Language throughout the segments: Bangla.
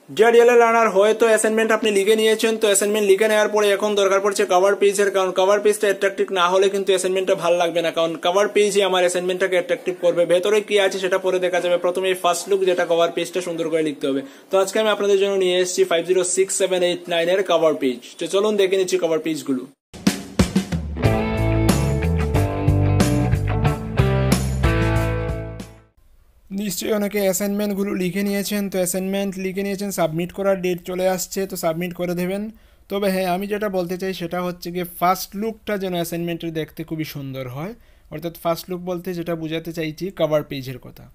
ডিয়ার ডিএলএ লার্নার, হয়তো অ্যাসাইনমেন্ট আপনি লিখে নিয়েছেন, তো অ্যাসাইনমেন্ট লিখে নেওয়ার পরে এখন দরকার পড়ছে কভার পেজের, কারণ কভার পেজটা অ্যাট্রাকটিভ না হলে কিন্তু অ্যাসাইনমেন্টটা ভালো লাগবে না, কারণ কভার পেজই আমার অ্যাসাইনমেন্টটাকে অ্যাট্রাকটিভ করবে। ভেতরে কি আছে সেটা পরে দেখা যাবে, প্রথমে এই ফার্স্ট লুক যেটা কভার পেজটা সুন্দর করে লিখতে হবে। তো আজকে আমি আপনাদের জন্য নিয়ে এসেছি 506789 এর কভার পেজ। তো চলুন দেখে নিচ্ছি কভার পেজগুলো। নিশ্চয়ই অনেকে অ্যাসাইনমেন্টগুলো লিখে নিয়েছেন, তো অ্যাসাইনমেন্ট লিখে নিয়েছেন, সাবমিট করার ডেট চলে আসছে, তো সাবমিট করে দেবেন। তবে হ্যাঁ, আমি যেটা বলতে চাই সেটা হচ্ছে গিয়ে ফার্স্ট লুকটা যেন অ্যাসাইনমেন্টের দেখতে খুবই সুন্দর হয়, অর্থাৎ ফার্স্ট লুক বলতে যেটা বোঝাতে চাইছি কভার পেজের কথা।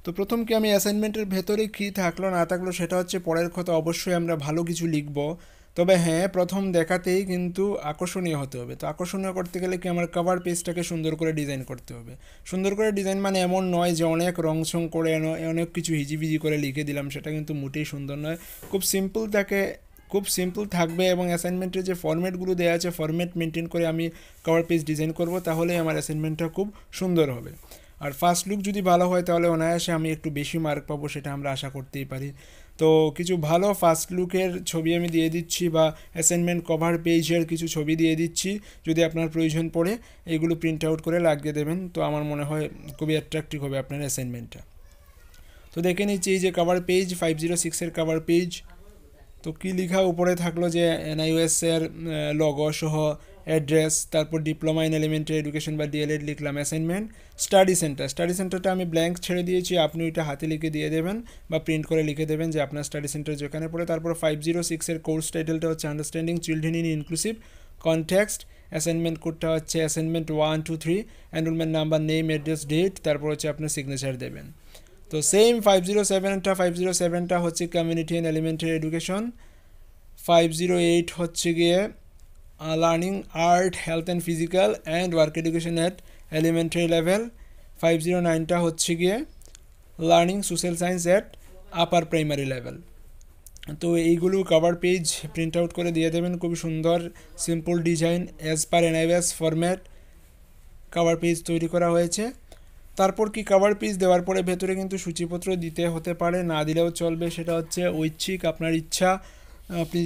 তো প্রথম কি আমি অ্যাসাইনমেন্টের ভেতরে কী থাকলো না থাকলো সেটা হচ্ছে পরের কথা, অবশ্যই আমরা ভালো কিছু লিখব, তবে হ্যাঁ প্রথম দেখাতেই কিন্তু আকর্ষণীয় হতে হবে। তো আকর্ষণীয় করতে গেলে কি আমার কভার পেজটাকে সুন্দর করে ডিজাইন করতে হবে। সুন্দর করে ডিজাইন মানে এমন নয় যে অনেক রংচং করে অনেক কিছু হিজিবিজি করে লিখে দিলাম, সেটা কিন্তু মোটেই সুন্দর নয়। খুব সিম্পল থাকবে এবং অ্যাসাইনমেন্টের যে ফরম্যাটগুলো দেওয়া আছে ফরম্যাট মেনটেন করে আমি কভার পেজ ডিজাইন করব, তাহলেই আমার অ্যাসাইনমেন্টটা খুব সুন্দর হবে। আর ফার্স্ট লুক যদি ভালো হয় তাহলে অনায়াসে আমি একটু বেশি মার্ক পাবো, সেটা আমরা আশা করতেই পারি। তো কিছু ভালো ফার্স্ট লুকের ছবি আমি দিয়ে দিচ্ছি, বা অ্যাসাইনমেন্ট কভার পেজের কিছু ছবি দিয়ে দিচ্ছি, যদি আপনার প্রয়োজন পড়ে এগুলো প্রিন্ট আউট করে লাগিয়ে দেবেন, তো আমার মনে হয় খুবই অ্যাট্রাকটিভ হবে আপনার অ্যাসাইনমেন্টটা। তো দেখে নিচ্ছি এই যে কভার পেজ 506 এর কভার পেজ। তো কী লেখা উপরে থাকলো যে NIOS এর লগো সহ অ্যাড্রেস, তারপর ডিপ্লোমা ইন এলিমেন্টারি এডুকেশন বা ডিএলএড লিখলাম, অ্যাসাইনমেন্ট স্টাডি সেন্টারটা আমি ব্ল্যাঙ্ক ছেড়ে দিয়েছি, আপনি ওইটা হাতে লিখে দিয়ে দেবেন বা প্রিন্ট করে লিখে দেবেন যে আপনার স্টাডি সেন্টার যেখানে পড়ে। তারপর 506 এর কোর্স টাইটেলটা হচ্ছে understanding children in inclusive context, assignment কোডটা হচ্ছে assignment 1 2 3, enrolment number, name, address, date, তারপর হচ্ছে আপনার সিগনেচার দেবেন। তো সেম 507টা হচ্ছে কমিউনিটি ইন এলিমেন্টারি এডুকেশন, 508 হচ্ছে গিয়ে learning art, health and physical and work education at elementary level, 509টা হচ্ছে গিয়ে learning social science at upper primary level. তো এইগুলো কভার পেজ প্রিন্ট আউট করে দিয়ে দেবেন, খুবই সুন্দর simple design as per NIOS format cover page তৈরি করা হয়েছে। তারপর কি কভার পেজ দেওয়ার পরে ভেতরে কিন্তু সূচিপত্র দিতে হতে পারে, না দিলেও চলবে, সেটা হচ্ছে ঐচ্ছিক, আপনার ইচ্ছা। আপনি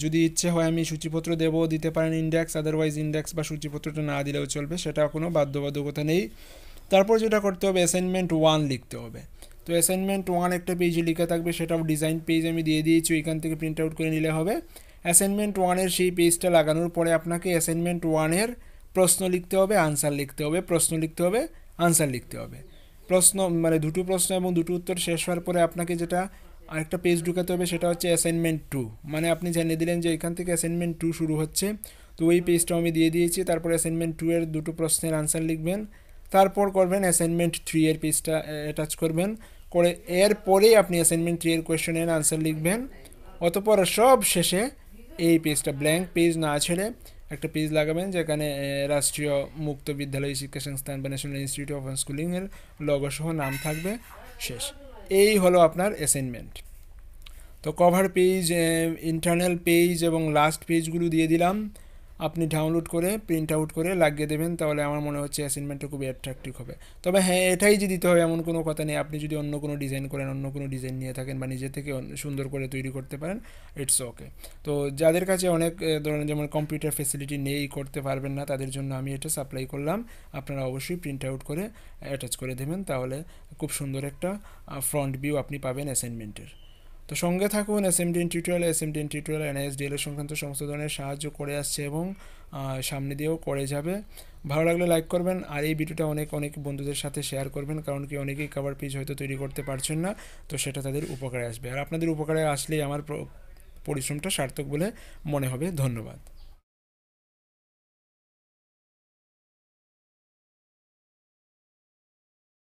যদি ইচ্ছে হয় আমি সূচিপত্র দিতে পারেন ইন্ডেক্স, আদারওয়াইজ ইন্ডেক্স বা সূচিপত্রটা না দিলেও চলবে, সেটা কোনো বাধ্যবাধকতা নেই। তারপর যেটা করতে হবে অ্যাসাইনমেন্ট 1 লিখতে হবে। তো অ্যাসাইনমেন্ট 1 একটা পেজে লেখা থাকবে, সেটাও ডিজাইন পেজ আমি দিয়ে দিয়েছি, ওইখান থেকে প্রিন্ট আউট করে নিলে হবে। অ্যাসাইনমেন্ট 1-এর সেই পেজটা লাগানোর পরে আপনাকে অ্যাসাইনমেন্ট 1-এর প্রশ্ন লিখতে হবে, আনসার লিখতে হবে, প্রশ্ন লিখতে হবে, আনসার লিখতে হবে। প্রশ্ন মানে দুটো প্রশ্ন এবং দুটো উত্তর শেষ হওয়ার পরে আপনাকে যেটা আরেকটা পেজ ঢুকাতে হবে, সেটা হচ্ছে অ্যাসাইনমেন্ট 2, মানে আপনি জানিয়ে দিলেন যে এখান থেকে অ্যাসাইনমেন্ট 2 শুরু হচ্ছে। তো ওই পেজটাও আমি দিয়ে দিয়েছি। তারপর অ্যাসাইনমেন্ট 2 এর দুটো প্রশ্নের আনসার লিখবেন, তারপর করবেন অ্যাসাইনমেন্ট 3 এর পেজটা অ্যাটাচ করবেন, করে এরপরেই আপনি অ্যাসাইনমেন্ট 3 এর কোয়েশ্চেনের আনসার লিখবেন। অতঃপর সব শেষে এই পেজটা ব্ল্যাঙ্ক পেজ না ছেড়ে একটা পেজ লাগাবেন, যেখানে রাষ্ট্রীয় মুক্ত বিদ্যালয় শিক্ষা সংস্থান বা ন্যাশনাল ইনস্টিটিউট অফ স্কুলিংয়ের লগো সহ নাম থাকবে, শেষ। এই হলো আপনার অ্যাসাইনমেন্ট। তো কভার পেজ, ইন্টারনাল পেজ এবং লাস্ট পেজগুলো দিয়ে দিলাম, আপনি ডাউনলোড করে প্রিন্ট আউট করে লাগিয়ে দেবেন, তাহলে আমার মনে হচ্ছে অ্যাসাইনমেন্টটা খুবই অ্যাট্রাকটিভ হবে। তবে হ্যাঁ, এটাই যে দিতে হবে এমন কোনো কথা নেই, আপনি যদি অন্য কোনো ডিজাইন করেন, অন্য কোনো ডিজাইন নিয়ে থাকেন বা নিজে থেকে সুন্দর করে তৈরি করতে পারেন, ইটস ওকে। তো যাদের কাছে অনেক ধরনের যেমন কম্পিউটার ফেসিলিটি নেই, করতে পারবেন না, তাদের জন্য আমি এটা সাপ্লাই করলাম। আপনারা অবশ্যই প্রিন্ট আউট করে অ্যাটাচ করে দেবেন, তাহলে খুব সুন্দর একটা ফ্রন্ট ভিউ আপনি পাবেন অ্যাসাইনমেন্টের। তো সঙ্গে থাকুন, SMDN টিউটোরিয়াল NIOS DLA সংক্রান্ত সমস্ত ধরনের সাহায্য করে আসছে এবং সামনে দিয়েও করে যাবে। ভালো লাগলে লাইক করবেন, আর এই ভিডিওটা অনেক বন্ধুদের সাথে শেয়ার করবেন, কারণ কি অনেকেই কভার পেজ হয়তো তৈরি করতে পারছেন না, তো সেটা তাদের উপকারে আসবে, আর আপনাদের উপকারে আসলেই আমার পরিশ্রমটা সার্থক বলে মনে হবে। ধন্যবাদ।